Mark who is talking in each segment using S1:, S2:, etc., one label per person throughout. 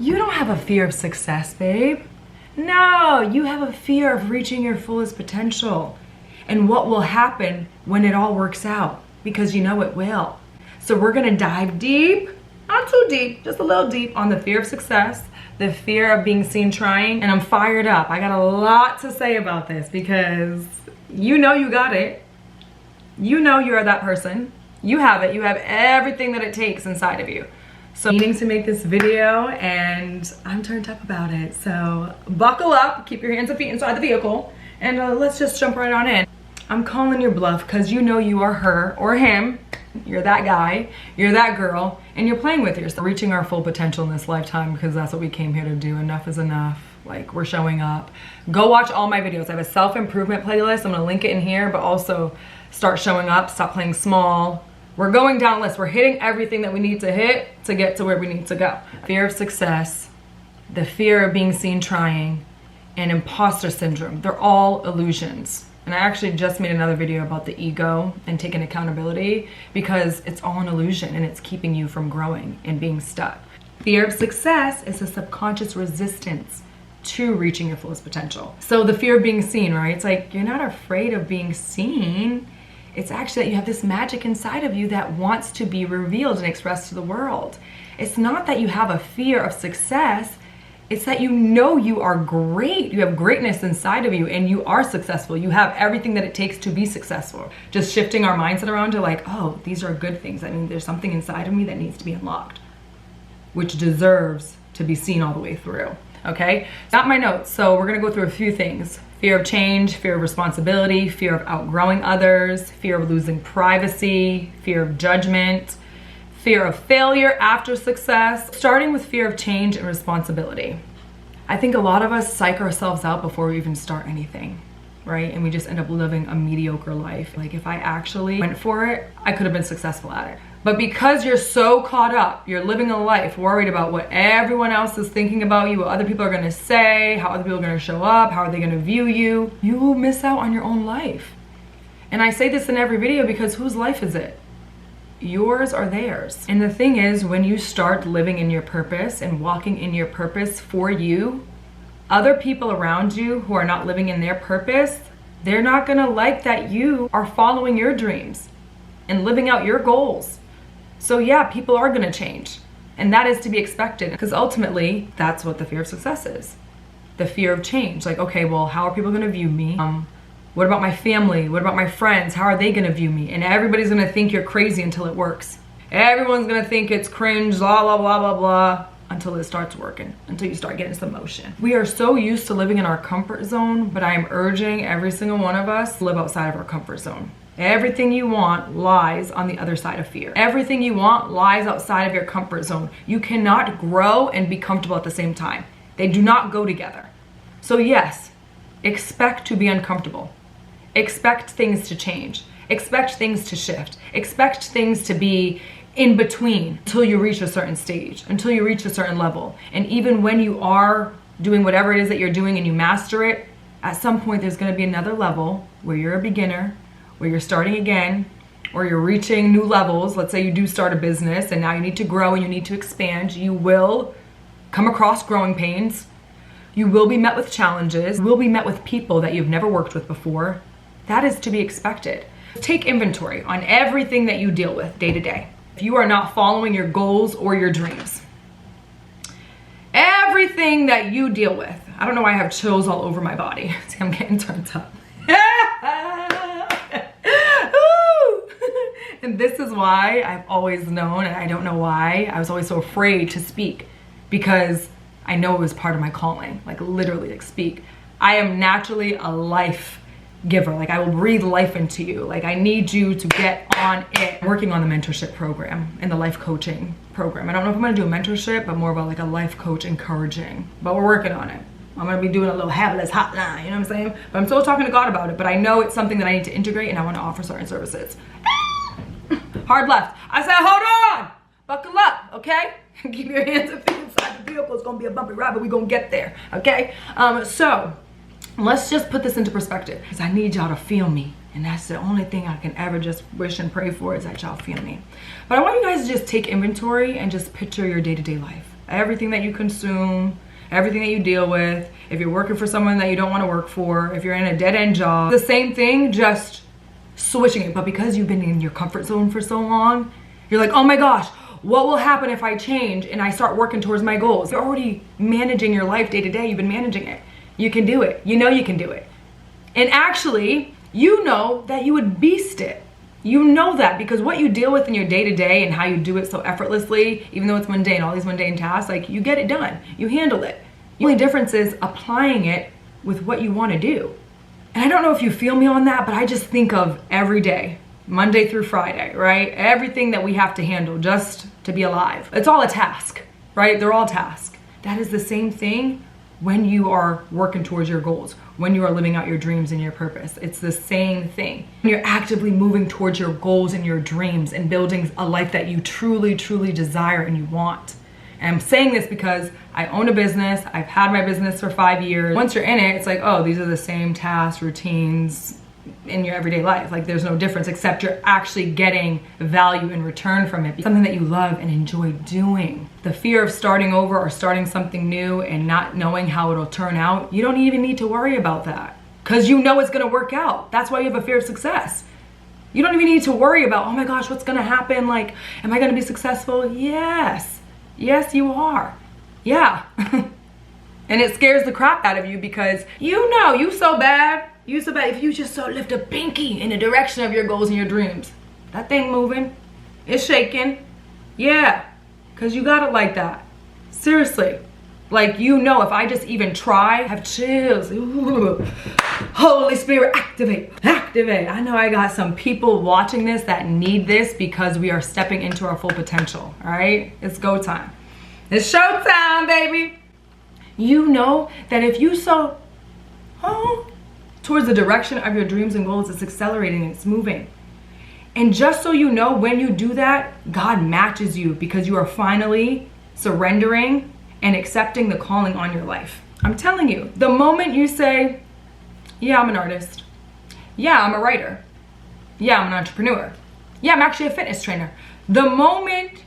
S1: You don't have a fear of success, babe. No, you have a fear of reaching your fullest potential and what will happen when it all works out, because you know it will. So we're gonna dive deep, not too deep, just a little deep, on the fear of success, the fear of being seen trying, and I'm fired up. I got a lot to say about this because you know you got it. You know you are that person. You have it. You have everything that it takes inside of you. So needing to make this video, and I'm turned up about it. So buckle up, keep your hands and feet inside the vehicle, and let's just jump right on in. I'm calling your bluff because you know you are her or him. You're that guy, you're that girl, and you're playing with yourself. Reaching our full potential in this lifetime, because that's what we came here to do. Enough is enough. Like, we're showing up. Go watch all my videos. I have a self-improvement playlist. I'm gonna link it in here, but also start showing up, stop playing small. We're going down a list. We're hitting everything that we need to hit to get to where we need to go. Fear of success, the fear of being seen trying, and imposter syndrome. They're all illusions. And I actually just made another video about the ego and taking accountability, because it's all an illusion and it's keeping you from growing and being stuck. Fear of success is a subconscious resistance to reaching your fullest potential. So the fear of being seen, right? It's like, you're not afraid of being seen. It's actually that you have this magic inside of you that wants to be revealed and expressed to the world. It's not that you have a fear of success. It's that you know you are great. You have greatness inside of you and you are successful. You have everything that it takes to be successful. Just shifting our mindset around to like, oh, these are good things. I mean, there's something inside of me that needs to be unlocked, which deserves to be seen all the way through. Okay, got my notes. So we're gonna go through a few things. Fear of change, fear of responsibility, fear of outgrowing others, fear of losing privacy, fear of judgment, fear of failure after success, starting with fear of change and responsibility. I think a lot of us psych ourselves out before we even start anything, right? And we just end up living a mediocre life. Like, if I actually went for it, I could have been successful at it. But because you're so caught up, you're living a life worried about what everyone else is thinking about you, what other people are gonna say, how other people are gonna show up, how are they gonna view you, you will miss out on your own life. And I say this in every video because whose life is it? Yours or theirs? And the thing is, when you start living in your purpose and walking in your purpose for you, other people around you who are not living in their purpose, they're not gonna like that you are following your dreams and living out your goals. So yeah, people are gonna change, and that is to be expected, because ultimately that's what the fear of success is. The fear of change. Like, okay, well, how are people gonna view me? What about my family? What about my friends? How are they gonna view me? And everybody's gonna think you're crazy until it works. Everyone's gonna think it's cringe, blah, blah, blah, blah, blah, until it starts working, until you start getting some motion. We are so used to living in our comfort zone, but I am urging every single one of us to live outside of our comfort zone. Everything you want lies on the other side of fear. Everything you want lies outside of your comfort zone. You cannot grow and be comfortable at the same time. They do not go together. So yes, expect to be uncomfortable. Expect things to change. Expect things to shift. Expect things to be in between until you reach a certain stage, until you reach a certain level. And even when you are doing whatever it is that you're doing and you master it, at some point there's gonna be another level where you're a beginner, where you're starting again, or you're reaching new levels. Let's say you do start a business and now you need to grow and you need to expand. You will come across growing pains. You will be met with challenges. You will be met with people that you've never worked with before. That is to be expected. Take inventory on everything that you deal with day to day. If you are not following your goals or your dreams, everything that you deal with, I don't know why I have chills all over my body. See, I'm getting turned up. And this is why I've always known, and I don't know why, I was always so afraid to speak, because I know it was part of my calling, like literally, like speak. I am naturally a life giver. Like, I will breathe life into you. Like, I need you to get on it. Working on the mentorship program and the life coaching program. I don't know if I'm gonna do a mentorship, but more about like a life coach encouraging, but we're working on it. I'm gonna be doing a little hapless hotline, you know what I'm saying? But I'm still talking to God about it, but I know it's something that I need to integrate, and I wanna offer certain services. Hard left. I said, hold on, buckle up, okay? Keep your hands and feet inside the vehicle. It's gonna be a bumpy ride, but we're gonna get there, okay? So let's just put this into perspective, because I need y'all to feel me. And that's the only thing I can ever just wish and pray for, is that y'all feel me. But I want you guys to just take inventory and just picture your day-to-day life. everything that you consume, everything that you deal with, if you're working for someone that you don't want to work for, if you're in a dead-end job, the same thing, just switching it. But because you've been in your comfort zone for so long, you're like, oh my gosh, what will happen if I change and I start working towards my goals? You're already managing your life day to day. You've been managing it. You can do it. You know you can do it. And actually, you know that you would beast it. You know that because what you deal with in your day to day and how you do it so effortlessly, even though it's mundane, all these mundane tasks, like you get it done. You handle it. The only difference is applying it with what you want to do. And I don't know if you feel me on that, but I just think of every day, Monday through Friday, right? Everything that we have to handle just to be alive. It's all a task, right? They're all tasks. That is the same thing when you are working towards your goals, when you are living out your dreams and your purpose. It's the same thing. When you're actively moving towards your goals and your dreams and building a life that you truly, truly desire and you want. And I'm saying this because I own a business. I've had my business for 5 years. Once you're in it, it's like, oh, these are the same tasks, routines in your everyday life. Like there's no difference except you're actually getting value in return from it. Something that you love and enjoy doing. The fear of starting over or starting something new and not knowing how it'll turn out, you don't even need to worry about that because you know it's gonna work out. That's why you have a fear of success. You don't even need to worry about, oh my gosh, what's gonna happen? Like, am I gonna be successful? Yes. Yes, you are. Yeah. And it scares the crap out of you because you know you so bad. You so bad if you just so lift a pinky in the direction of your goals and your dreams. That thing moving. It's shaking. Yeah. Because you got it like that. Seriously. Like, you know, if I just even try, have chills. Ooh. Holy Spirit, activate. Activate. I know I got some people watching this that need this because we are stepping into our full potential. All right? It's go time. It's show time, baby. You know that if you so towards the direction of your dreams and goals, it's accelerating and it's moving. And just so you know, when you do that, God matches you because you are finally surrendering and accepting the calling on your life. I'm telling you, the moment you say, yeah, I'm an artist. Yeah, I'm a writer. Yeah, I'm an entrepreneur. Yeah, I'm actually a fitness trainer. The moment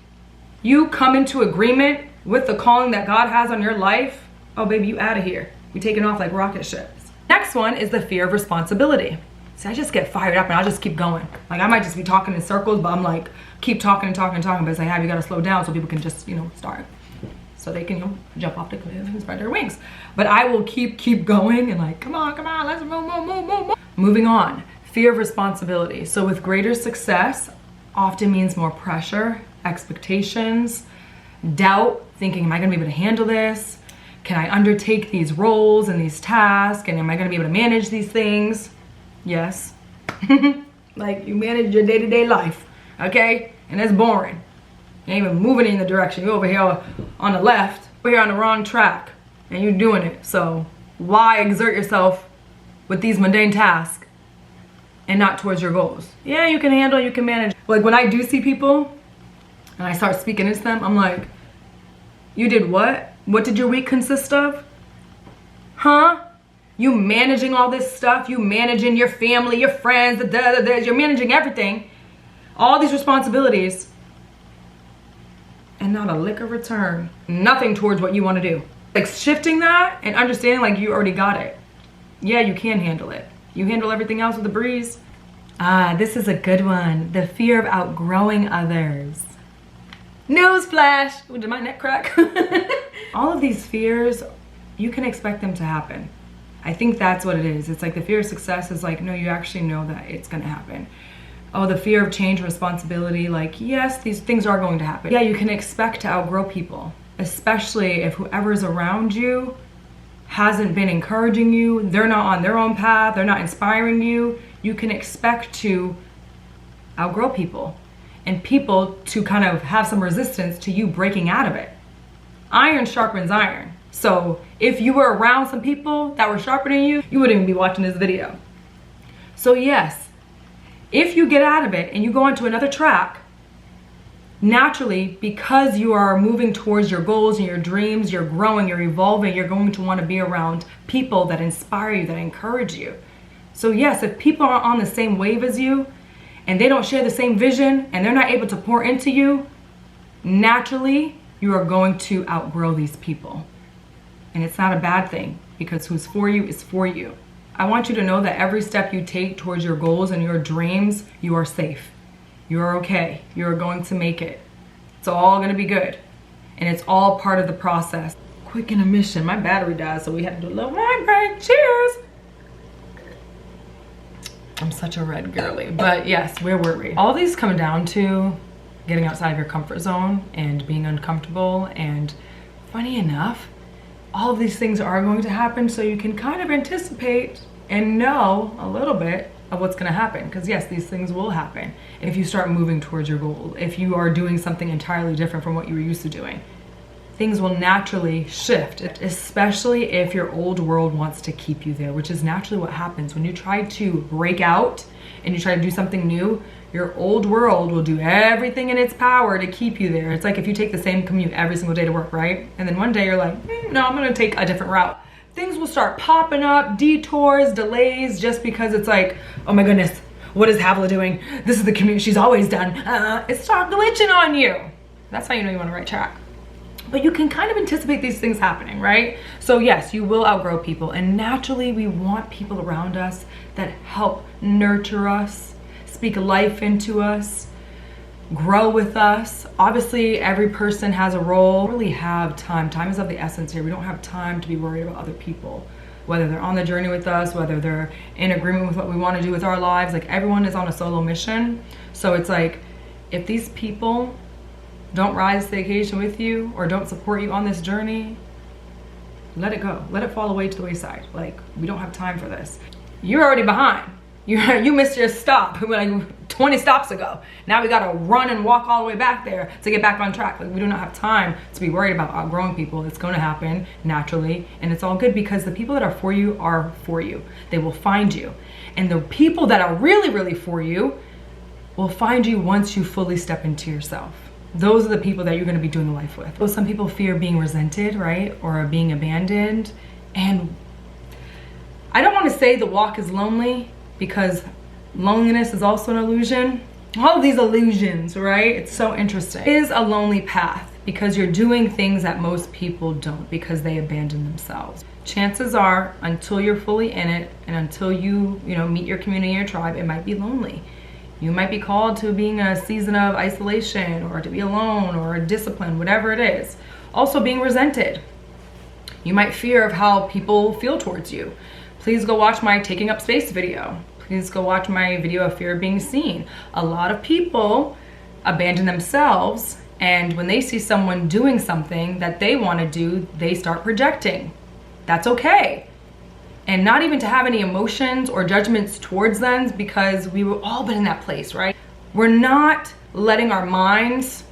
S1: you come into agreement with the calling that God has on your life, oh baby, you out of here. You're taking off like rocket ships. Next one is the fear of responsibility. See, I just get fired up and I'll just keep going. Like I might just be talking in circles, but I'm like, keep talking and talking and talking, but it's like, hey, you gotta slow down so people can just, start. So they can, jump off the cliff and spread their wings. But I will keep going and like, come on, let's move. Moving on, fear of responsibility. So with greater success often means more pressure, expectations, doubt, thinking, am I gonna be able to handle this? Can I undertake these roles and these tasks? And am I gonna be able to manage these things? Yes. Like you manage your day-to-day life, okay? And it's boring. You ain't even moving in the direction. You're over here on the left, over here on the wrong track, and you're doing it. So why exert yourself with these mundane tasks and not towards your goals? Yeah, you can handle, you can manage. Like when I do see people and I start speaking into them, I'm like, you did what? What did your week consist of? Huh? You managing all this stuff, you managing your family, your friends, you're managing everything, all these responsibilities, and not a lick of return. Nothing towards what you want to do. Like shifting that and understanding like you already got it. Yeah, you can handle it. You handle everything else with a breeze. This is a good one. The fear of outgrowing others. Newsflash! Ooh, did my neck crack? All of these fears, you can expect them to happen. I think that's what it is. It's like the fear of success is like, no, you actually know that it's gonna happen. Oh, the fear of change and responsibility, like, yes, these things are going to happen. Yeah, you can expect to outgrow people, especially if whoever's around you hasn't been encouraging you, they're not on their own path, they're not inspiring you. You can expect to outgrow people and people to kind of have some resistance to you breaking out of it. Iron sharpens iron. So if you were around some people that were sharper than you, you wouldn't even be watching this video. So yes, if you get out of it and you go onto another track, naturally, because you are moving towards your goals and your dreams, you're growing, you're evolving, you're going to want to be around people that inspire you, that encourage you. So yes, if people are on the same wave as you and they don't share the same vision and they're not able to pour into you, naturally, you are going to outgrow these people. And it's not a bad thing, because who's for you is for you. I want you to know that every step you take towards your goals and your dreams, you are safe. You're okay. You're going to make it. It's all going to be good. And it's all part of the process. Quick intermission. My battery died, so we had to do a little wine break. Cheers. I'm such a red girly. But yes, where were we? All these come down to getting outside of your comfort zone and being uncomfortable. And funny enough, all of these things are going to happen, so you can kind of anticipate and know a little bit of what's going to happen. Because yes, these things will happen if you start moving towards your goal. If you are doing something entirely different from what you were used to doing, things will naturally shift, especially if your old world wants to keep you there, which is naturally what happens when you try to break out and you try to do something new. Your old world will do everything in its power to keep you there. It's like if you take the same commute every single day to work, right? And then one day you're like, no, I'm gonna take a different route. Things will start popping up, detours, delays, just because it's like, oh my goodness, what is Havilah doing? This is the commute she's always done. It's start glitching on you. That's how you know you're on the right track. But you can kind of anticipate these things happening, right? So yes, you will outgrow people, and naturally we want people around us that help nurture us, speak life into us, grow with us. Obviously, every person has a role. We really have time. Time is of the essence here. We don't have time to be worried about other people, whether they're on the journey with us, whether they're in agreement with what we want to do with our lives. Like, everyone is on a solo mission. So it's like, if these people don't rise to the occasion with you or don't support you on this journey, let it go. Let it fall away to the wayside. Like, we don't have time for this. You're already behind. You missed your stop like 20 stops ago. Now we gotta run and walk all the way back there to get back on track. Like, we do not have time to be worried about outgrowing people. It's gonna happen naturally, and it's all good, because the people that are for you are for you. They will find you. And the people that are really, really for you will find you once you fully step into yourself. Those are the people that you're going to be doing life with. Well, some people fear being resented, right? Or being abandoned. And I don't want to say the walk is lonely, because loneliness is also an illusion. All of these illusions, right? It's so interesting. It is a lonely path because you're doing things that most people don't, because they abandon themselves. Chances are, until you're fully in it and until you meet your community, your tribe, it might be lonely. You might be called to being a season of isolation, or to be alone, or discipline, whatever it is. Also, being resented. You might fear of how people feel towards you. Please go watch my Taking Up Space video. Please go watch my video of fear of being seen. A lot of people abandon themselves, and when they see someone doing something that they want to do, they start projecting. That's okay. And not even to have any emotions or judgments towards them, because we've all been in that place, right? We're not letting our minds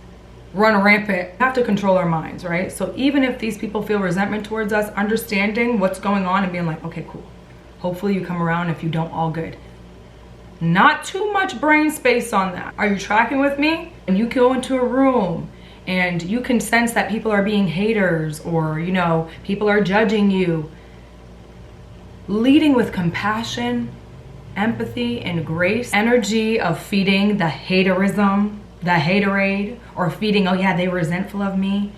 S1: run rampant. We have to control our minds, right? So even if these people feel resentment towards us, understanding what's going on and being like, okay, cool. Hopefully you come around. If you don't, all good. Not too much brain space on that. Are you tracking with me? And you go into a room and you can sense that people are being haters, or, people are judging you. Leading with compassion, empathy, and grace. Energy of feeding the haterism, the haterade, or feeding, oh yeah, they were resentful of me.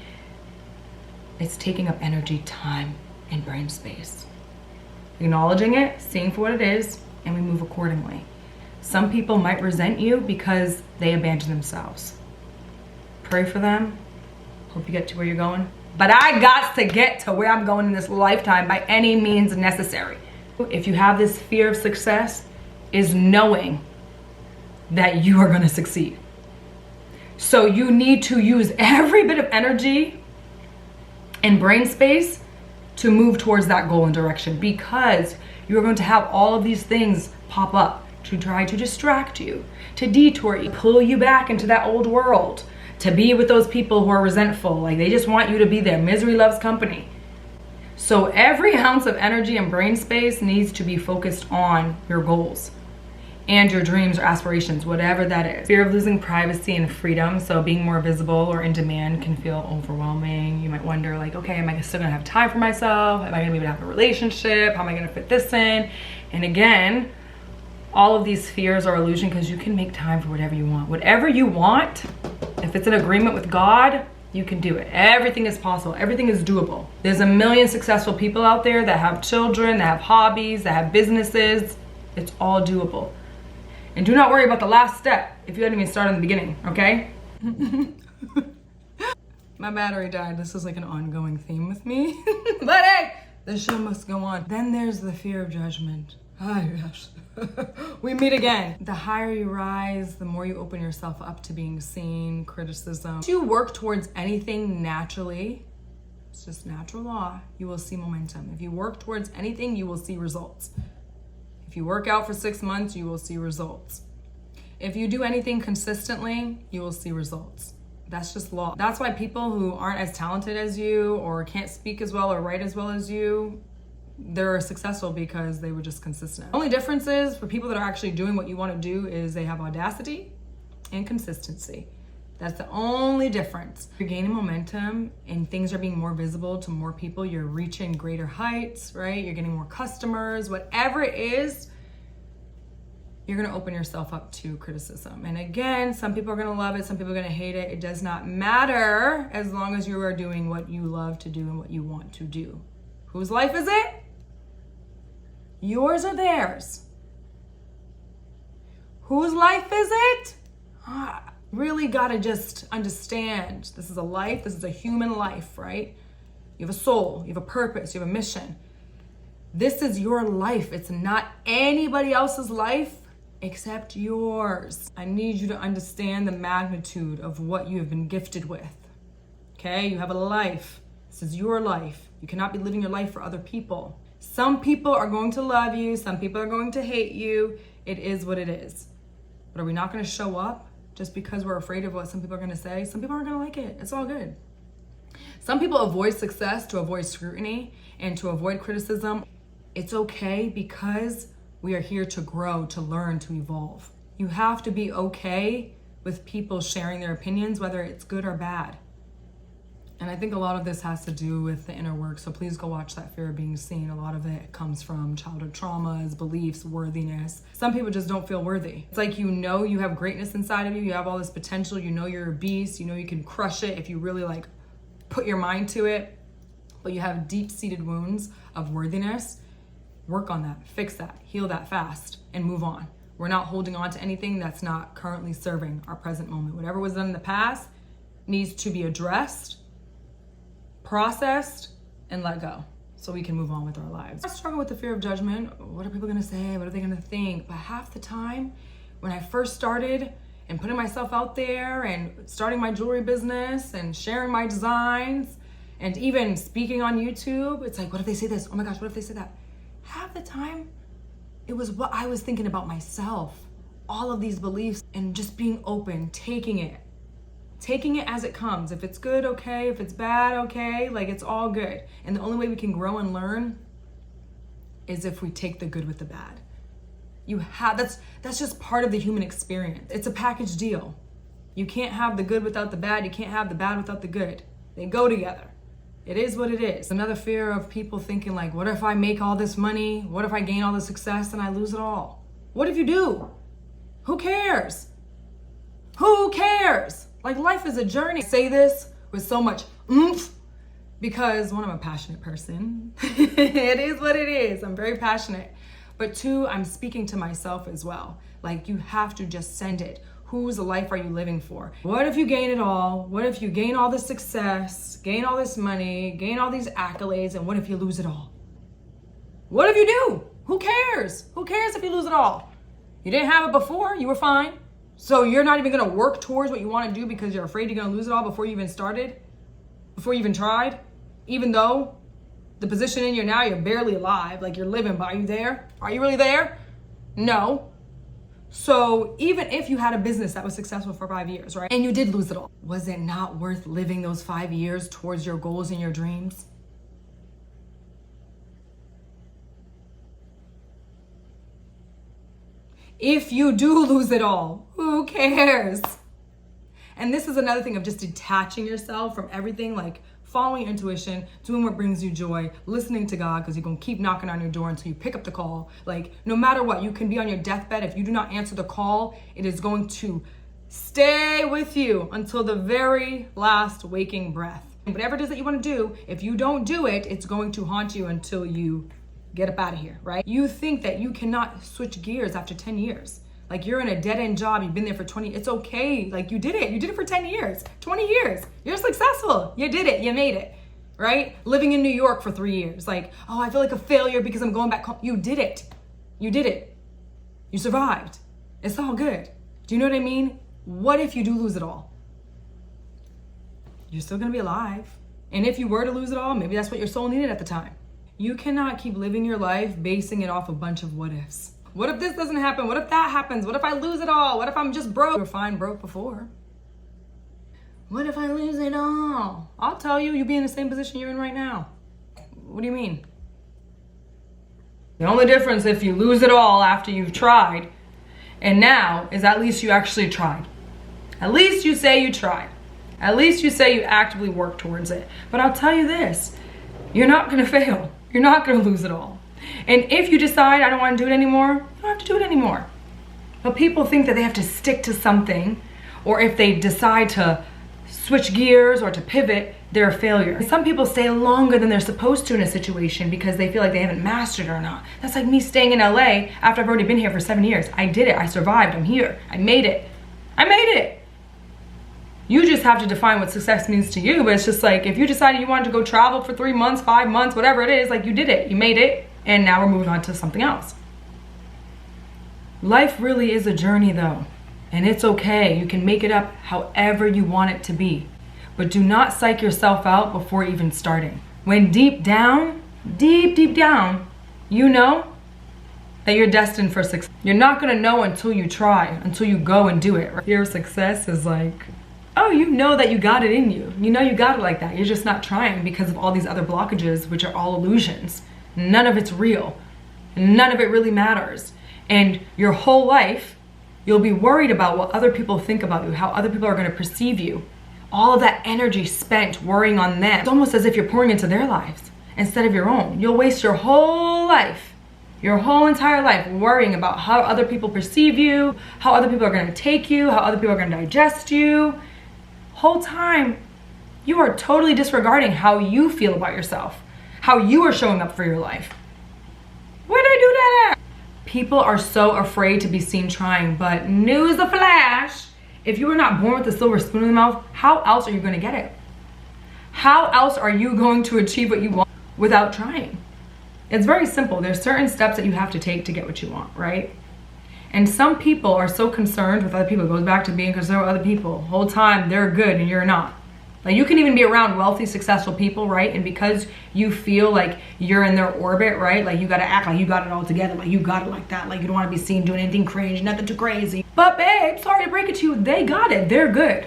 S1: It's taking up energy, time, and brain space. Acknowledging it, seeing for what it is, and we move accordingly. Some people might resent you because they abandon themselves. Pray for them. Hope you get to where you're going. But I got to get to where I'm going in this lifetime by any means necessary. If you have this fear of success, is knowing that you are going to succeed. So you need to use every bit of energy and brain space to move towards that goal and direction, because you're going to have all of these things pop up to try to distract you, to detour you, pull you back into that old world, to be with those people who are resentful. Like, they just want you to be there. Misery loves company. So every ounce of energy and brain space needs to be focused on your goals and your dreams or aspirations, whatever that is. Fear of losing privacy and freedom. So being more visible or in demand can feel overwhelming. You might wonder, like, okay, am I still gonna have time for myself? Am I gonna be able to have a relationship? How am I gonna fit this in? And again, all of these fears are illusion, because you can make time for whatever you want. Whatever you want, if it's in agreement with God, You can do it. Everything is possible. Everything is doable. There's a million successful people out there that have children, that have hobbies, that have businesses. It's all doable. And do not worry about the last step if you hadn't even started in the beginning, okay? My battery died. This is like an ongoing theme with me. But hey, the show must go on. Then there's the fear of judgment. Oh gosh. We meet again. The higher you rise, the more you open yourself up to being seen, criticism. If you work towards anything naturally, it's just natural law, you will see momentum. If you work towards anything, you will see results. If you work out for 6 months, you will see results. If you do anything consistently, you will see results. That's just law. That's why people who aren't as talented as you or can't speak as well or write as well as you, they're successful because they were just consistent. The only difference is for people that are actually doing what you want to do is they have audacity and consistency. That's the only difference. You're gaining momentum and things are being more visible to more people. You're reaching greater heights, right? You're getting more customers, whatever it is, you're gonna open yourself up to criticism. And again, some people are gonna love it, some people are gonna hate it. It does not matter as long as you are doing what you love to do and what you want to do. Whose life is it? Yours or theirs? Whose life is it? Really gotta just understand this is a life, this is a human life, right? You have a soul, you have a purpose, you have a mission. This is your life. It's not anybody else's life except yours. I need you to understand the magnitude of what you have been gifted with. Okay, you have a life. This is your life. You cannot be living your life for other people. Some people are going to love you, some people are going to hate you. It is what it is. But are we not gonna show up just because we're afraid of what some people are gonna say? Some people aren't gonna like it. It's all good. Some people avoid success to avoid scrutiny and to avoid criticism. It's okay because we are here to grow, to learn, to evolve. You have to be okay with people sharing their opinions, whether it's good or bad. And I think a lot of this has to do with the inner work. So please go watch that Fear of Being Seen. A lot of it comes from childhood traumas, beliefs, worthiness. Some people just don't feel worthy. It's like you know you have greatness inside of you. You have all this potential. You know you're a beast. You know you can crush it if you really like put your mind to it. But you have deep-seated wounds of worthiness. Work on that, fix that, heal that fast, and move on. We're not holding on to anything that's not currently serving our present moment. Whatever was done in the past needs to be addressed, processed, and let go so we can move on with our lives. I struggle with the fear of judgment. What are people gonna say? What are they gonna think? But half the time, when I first started and putting myself out there and starting my jewelry business and sharing my designs and even speaking on YouTube, it's like, what if they say this? Oh my gosh, what if they say that? Half the time, it was what I was thinking about myself. All of these beliefs and just being open, taking it as it comes. If it's good, okay. If it's bad, okay. Like it's all good. And the only way we can grow and learn is if we take the good with the bad. That's just part of the human experience. It's a package deal. You can't have the good without the bad. You can't have the bad without the good. They go together. It is what it is. Another fear of people thinking like, what if I make all this money? What if I gain all the success and I lose it all? What if you do? Who cares? Who cares? Like life is a journey. I say this with so much oomph because one, I'm a passionate person. It is what it is. I'm very passionate. But two, I'm speaking to myself as well. Like you have to just send it. Whose life are you living for? What if you gain it all? What if you gain all this success, gain all this money, gain all these accolades, and what if you lose it all? What if you do? Who cares? Who cares if you lose it all? You didn't have it before, you were fine. So you're not even gonna work towards what you wanna do because you're afraid you're gonna lose it all before you even started? Before you even tried? Even though the position in you now, you're barely alive, like you're living, but are you there? Are you really there? No. So even if you had a business that was successful for 5 years, right? And you did lose it all, was it not worth living those 5 years towards your goals and your dreams? If you do lose it all, who cares? And this is another thing of just detaching yourself from everything, like following your intuition, doing what brings you joy, listening to God, because He's gonna keep knocking on your door until you pick up the call. Like no matter what, you can be on your deathbed. If you do not answer the call, it is going to stay with you until the very last waking breath. Whatever it is that you want to do, if you don't do it, it's going to haunt you until you get up out of here, right? You think that you cannot switch gears after 10 years. Like you're in a dead-end job, you've been there for 20, it's okay. Like you did it for 10 years, 20 years. You're successful, you did it, you made it, right? Living in New York for 3 years, like, oh, I feel like a failure because I'm going back home. You did it, you survived. It's all good. Do you know what I mean? What if you do lose it all? You're still gonna be alive. And if you were to lose it all, maybe that's what your soul needed at the time. You cannot keep living your life basing it off a bunch of what ifs. What if this doesn't happen? What if that happens? What if I lose it all? What if I'm just broke? You were fine broke before. What if I lose it all? I'll tell you, you'll be in the same position you're in right now. What do you mean? The only difference if you lose it all after you've tried and now is at least you actually tried. At least you say you tried. At least you say you actively work towards it. But I'll tell you this, you're not gonna fail. You're not gonna lose it all. And if you decide I don't wanna do it anymore, you don't have to do it anymore. But people think that they have to stick to something, or if they decide to switch gears or to pivot, they're a failure. Some people stay longer than they're supposed to in a situation because they feel like they haven't mastered it or not. That's like me staying in LA after I've already been here for 7 years. I did it, I survived, I'm here, I made it. I made it. You just have to define what success means to you, but it's just like, if you decided you wanted to go travel for 3 months, 5 months, whatever it is, like you did it, you made it, and now we're moving on to something else. Life really is a journey though, and it's okay. You can make it up however you want it to be, but do not psych yourself out before even starting. When deep down, deep down, you know that you're destined for success. You're not gonna know until you try, until you go and do it. Fear of success is like, oh, you know that you got it in you. You know you got it like that. You're just not trying because of all these other blockages, which are all illusions. None of it's real. None of it really matters. And your whole life, you'll be worried about what other people think about you, how other people are gonna perceive you. All of that energy spent worrying on them. It's almost as if you're pouring into their lives instead of your own. You'll waste your whole life, your whole entire life, worrying about how other people perceive you, how other people are gonna take you, how other people are gonna digest you. Whole time, you are totally disregarding how you feel about yourself, how you are showing up for your life. Where did I do that at? People are so afraid to be seen trying, but news a flash, if you were not born with a silver spoon in the mouth, how else are you gonna get it? How else are you going to achieve what you want without trying? It's very simple. There's certain steps that you have to take to get what you want, right? And some people are so concerned with other people. It goes back to being concerned with other people. The whole time they're good and you're not. Like you can even be around wealthy, successful people, right? And because you feel like you're in their orbit, right? Like you gotta act like you got it all together. Like you got it like that. Like you don't wanna be seen doing anything crazy, nothing too crazy. But babe, sorry to break it to you, they got it. They're good.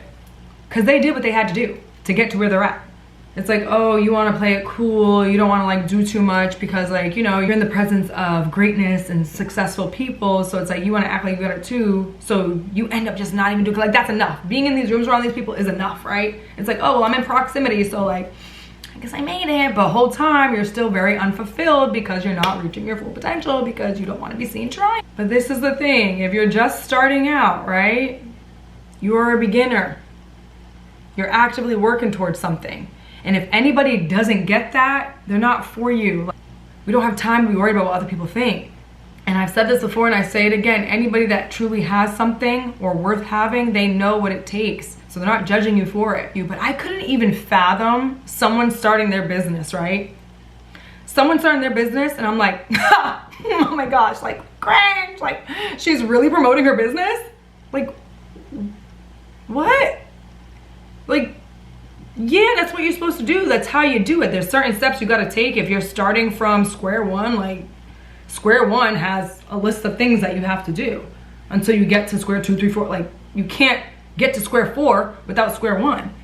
S1: Because they did what they had to do to get to where they're at. It's like, oh, you want to play it cool. You don't want to like do too much because like, you know, you're in the presence of greatness and successful people. So it's like, you want to act like you got it too. So you end up just not even doing, like that's enough. Being in these rooms around these people is enough, right? It's like, oh, well, I'm in proximity. So like, I guess I made it. But the whole time you're still very unfulfilled because you're not reaching your full potential because you don't want to be seen trying. But this is the thing. If you're just starting out, right? You're a beginner. You're actively working towards something. And if anybody doesn't get that, they're not for you. We don't have time to be worried about what other people think. And I've said this before and I say it again, anybody that truly has something or worth having, they know what it takes. So they're not judging you for it. But I couldn't even fathom someone starting their business, right? Someone starting their business and I'm like, oh my gosh, like cringe, like she's really promoting her business? Like, what? Like, yeah, that's what you're supposed to do. That's how you do it. There's certain steps you gotta take if you're starting from square one. Like, square one has a list of things that you have to do until you get to square 2, 3, 4. Like, you can't get to square 4 without square 1.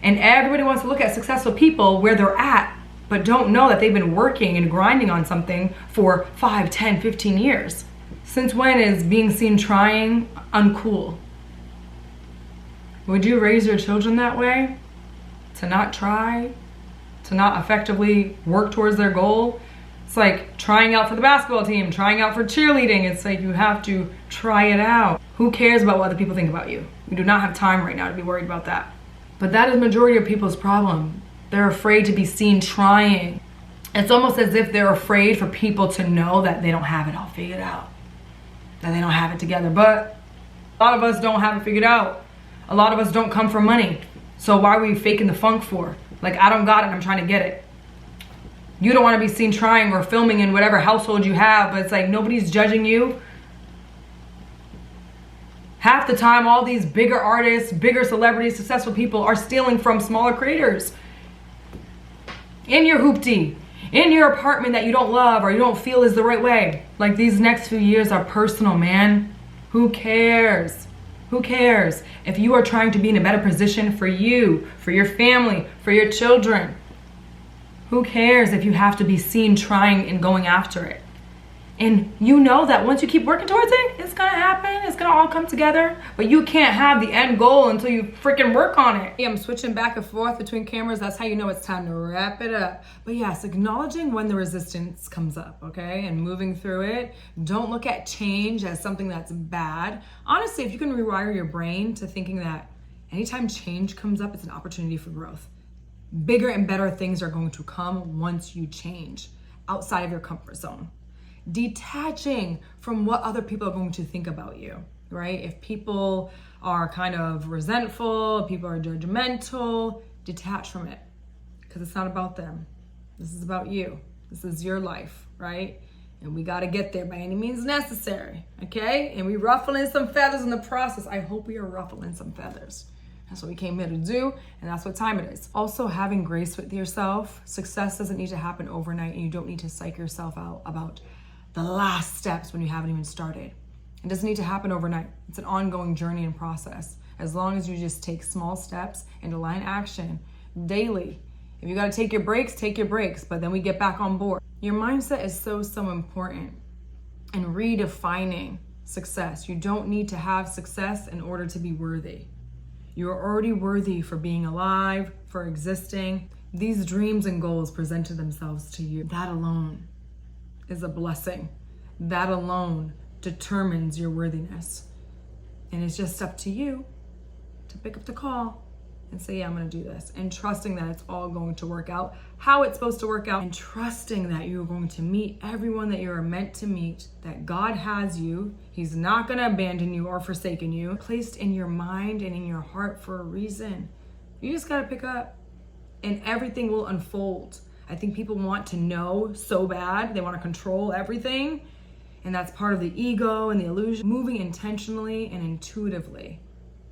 S1: And everybody wants to look at successful people where they're at, but don't know that they've been working and grinding on something for 5, 10, 15 years. Since when is being seen trying uncool? Would you raise your children that way? To not try, to not effectively work towards their goal? It's like trying out for the basketball team, trying out for cheerleading. It's like you have to try it out. Who cares about what other people think about you? We do not have time right now to be worried about that. But that is majority of people's problem. They're afraid to be seen trying. It's almost as if they're afraid for people to know that they don't have it all figured out, that they don't have it together. But a lot of us don't have it figured out. A lot of us don't come from money. So why are we faking the funk for? Like, I don't got it, I'm trying to get it. You don't want to be seen trying or filming in whatever household you have, but it's like nobody's judging you. Half the time, all these bigger artists, bigger celebrities, successful people are stealing from smaller creators. In your hoopty, in your apartment that you don't love or you don't feel is the right way. Like, these next few years are personal, man. Who cares? Who cares? If you are trying to be in a better position for you, for your family, for your children, who cares if you have to be seen trying and going after it? And you know that once you keep working towards it, it's gonna happen. It's gonna all come together. But you can't have the end goal until you freaking work on it. I'm switching back and forth between cameras. That's how you know it's time to wrap it up. But yes, acknowledging when the resistance comes up, okay? And moving through it. Don't look at change as something that's bad. Honestly, if you can rewire your brain to thinking that anytime change comes up, it's an opportunity for growth. Bigger and better things are going to come once you change outside of your comfort zone. Detaching from what other people are going to think about you, right? If people are kind of resentful, if people are judgmental, detach from it, because it's not about them. This is about you. This is your life, right? And we got to get there by any means necessary, okay? And we ruffling some feathers in the process. I hope we are ruffling some feathers. That's what we came here to do, and that's what time it is. Also, having grace with yourself. Success doesn't need to happen overnight, and you don't need to psych yourself out about the last steps when you haven't even started. It doesn't need to happen overnight. It's an ongoing journey and process. As long as you just take small steps and align action daily. If you got to take your breaks, take your breaks, but then we get back on board. Your mindset is so important in redefining success. You don't need to have success in order to be worthy. You are already worthy for being alive, for existing. These dreams and goals presented themselves to you. That alone is a blessing. That alone determines your worthiness. And it's just up to you to pick up the call and say, yeah, I'm gonna do this. And trusting that it's all going to work out how it's supposed to work out. And trusting that you're going to meet everyone that you are meant to meet, that God has you. He's not gonna abandon you or forsaken you. Placed in your mind and in your heart for a reason. You just gotta pick up and everything will unfold. I think people want to know so bad. They want to control everything. And that's part of the ego and the illusion. Moving intentionally and intuitively.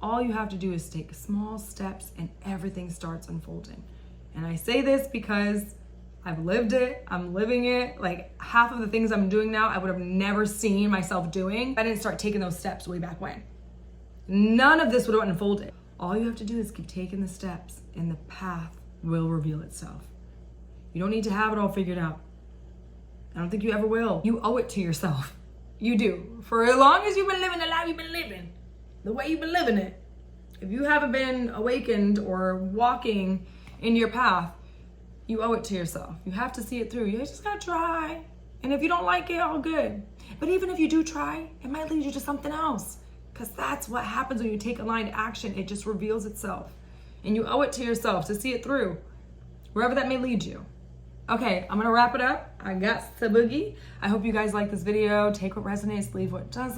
S1: All you have to do is take small steps and everything starts unfolding. And I say this because I've lived it. I'm living it. Like, half of the things I'm doing now, I would have never seen myself doing. I didn't start taking those steps way back when. None of this would have unfolded. All you have to do is keep taking the steps and the path will reveal itself. You don't need to have it all figured out. I don't think you ever will. You owe it to yourself. You do. For as long as you've been living the life you've been living, the way you've been living it, if you haven't been awakened or walking in your path, you owe it to yourself. You have to see it through. You just gotta try. And if you don't like it, all good. But even if you do try, it might lead you to something else. Because that's what happens when you take aligned action. It just reveals itself. And you owe it to yourself to see it through, wherever that may lead you. Okay, I'm gonna wrap it up. I got the boogie. I hope you guys like this video. Take what resonates, leave what doesn't.